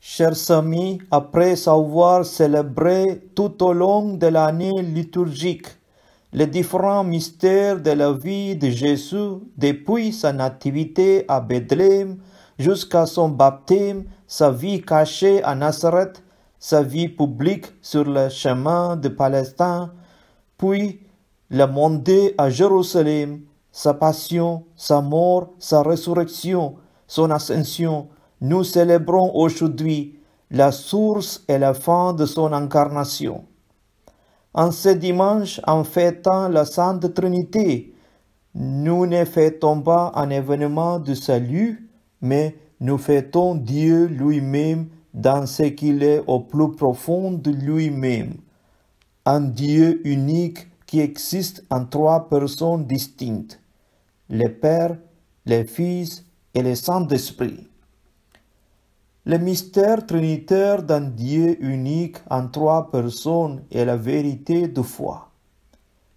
Chers amis, après avoir célébré tout au long de l'année liturgique les différents mystères de la vie de Jésus depuis sa nativité à Bethléem jusqu'à son baptême, sa vie cachée à Nazareth, sa vie publique sur le chemin de Palestine, puis la montée à Jérusalem, sa passion, sa mort, sa résurrection, son ascension, nous célébrons aujourd'hui la source et la fin de son incarnation. En ce dimanche, en fêtant la Sainte Trinité, nous ne fêtons pas un événement de salut, mais nous fêtons Dieu lui-même dans ce qu'il est au plus profond de lui-même, un Dieu unique qui existe en trois personnes distinctes, le Père, le Fils et le Saint-Esprit. Le mystère trinitaire d'un Dieu unique en trois personnes est la vérité de foi.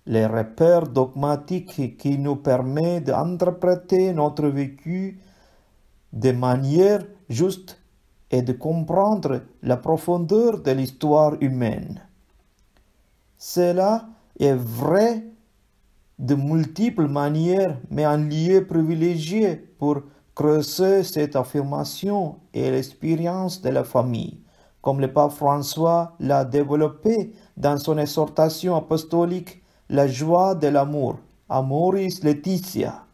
Les repères dogmatiques qui nous permettent d'interpréter notre vécu de manière juste et de comprendre la profondeur de l'histoire humaine. Cela est vrai de multiples manières, mais un lieu privilégié pour creuser cette affirmation et l'expérience de la famille, comme le pape François l'a développé dans son exhortation apostolique La joie de l'amour, Amoris Laetitia.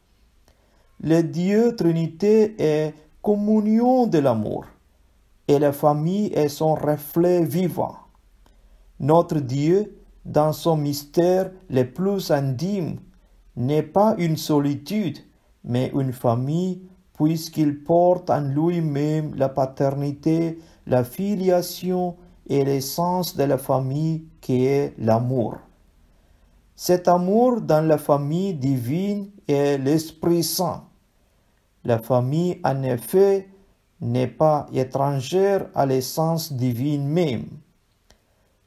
Le Dieu Trinité est communion de l'amour, et la famille est son reflet vivant. Notre Dieu, dans son mystère le plus intime, n'est pas une solitude, mais une famille, puisqu'il porte en lui-même la paternité, la filiation et l'essence de la famille qui est l'amour. Cet amour dans la famille divine est l'Esprit Saint. La famille, en effet, n'est pas étrangère à l'essence divine même.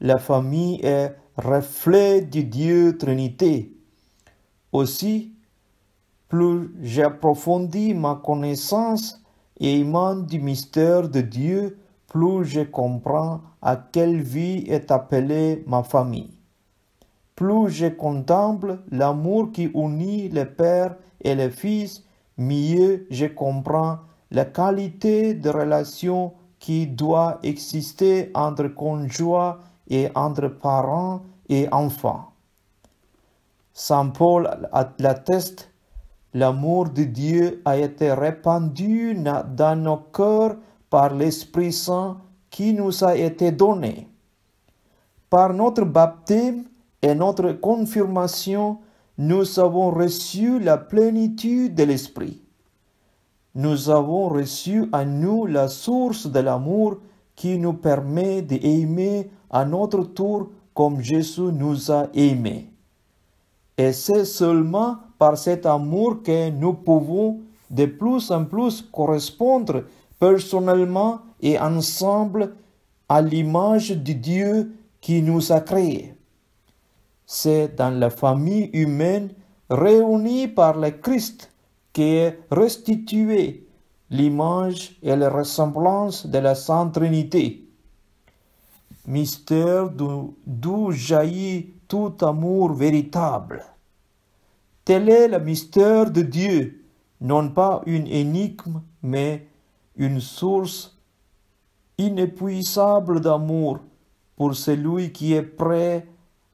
La famille est reflet du Dieu Trinité. Aussi, plus j'approfondis ma connaissance et émane du mystère de Dieu, plus je comprends à quelle vie est appelée ma famille. Plus je contemple l'amour qui unit le Père et le Fils, mieux je comprends la qualité de relation qui doit exister entre conjoints et entre parents et enfants. Saint Paul l'atteste, l'amour de Dieu a été répandu dans nos cœurs par l'Esprit Saint qui nous a été donné. Par notre baptême et notre confirmation, nous avons reçu la plénitude de l'Esprit. Nous avons reçu en nous la source de l'amour qui nous permet d'aimer à notre tour comme Jésus nous a aimés. Et c'est seulement par cet amour que nous pouvons de plus en plus correspondre personnellement et ensemble à l'image de Dieu qui nous a créés. C'est dans la famille humaine réunie par le Christ qu'est restituée l'image et la ressemblance de la Sainte Trinité. Mystère d'où jaillit tout amour véritable. Tel est le mystère de Dieu, non pas une énigme, mais une source inépuisable d'amour pour celui qui est prêt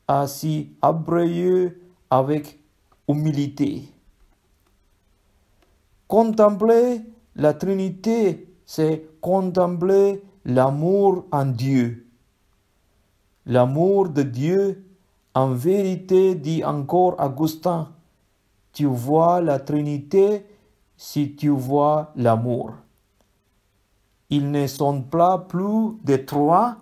à s'y abreuver avec humilité. Contempler la Trinité, c'est contempler l'amour en Dieu. L'amour de Dieu, en vérité, dit encore Augustin, tu vois la Trinité si tu vois l'amour. Ils ne sont pas plus de trois,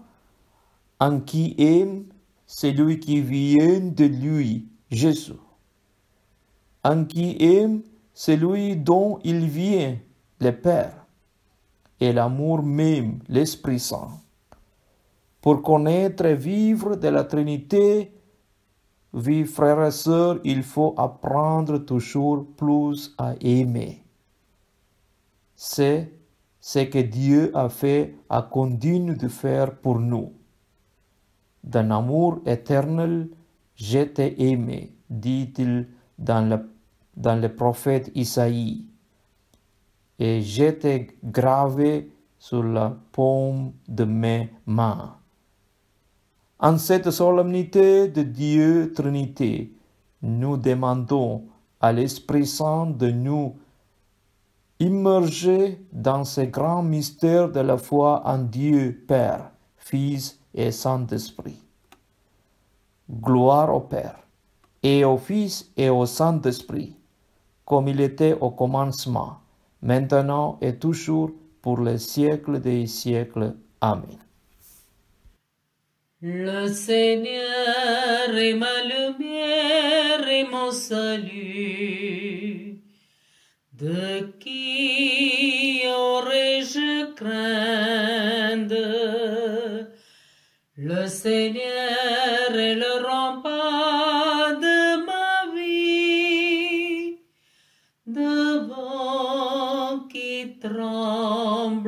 en qui aime celui qui vient de lui, Jésus. En qui aime celui dont il vient, le Père, et l'amour même, l'Esprit Saint. Pour connaître et vivre de la Trinité, oui, frères et sœurs, il faut apprendre toujours plus à aimer. C'est ce que Dieu a fait et continue de faire pour nous. D'un amour éternel, je t'ai aimé, dit-il dans le prophète Isaïe, et je t'ai gravé sur la paume de mes mains. En cette solennité de Dieu Trinité, nous demandons à l'Esprit Saint de nous immerger dans ce grand mystère de la foi en Dieu Père, Fils et Saint-Esprit. Gloire au Père, et au Fils et au Saint-Esprit, comme il était au commencement, maintenant et toujours, pour les siècles des siècles. Amen. Le Seigneur est ma lumière et mon salut. De qui aurais-je craindre? Le Seigneur est le rempart de ma vie, devant qui tremblerait.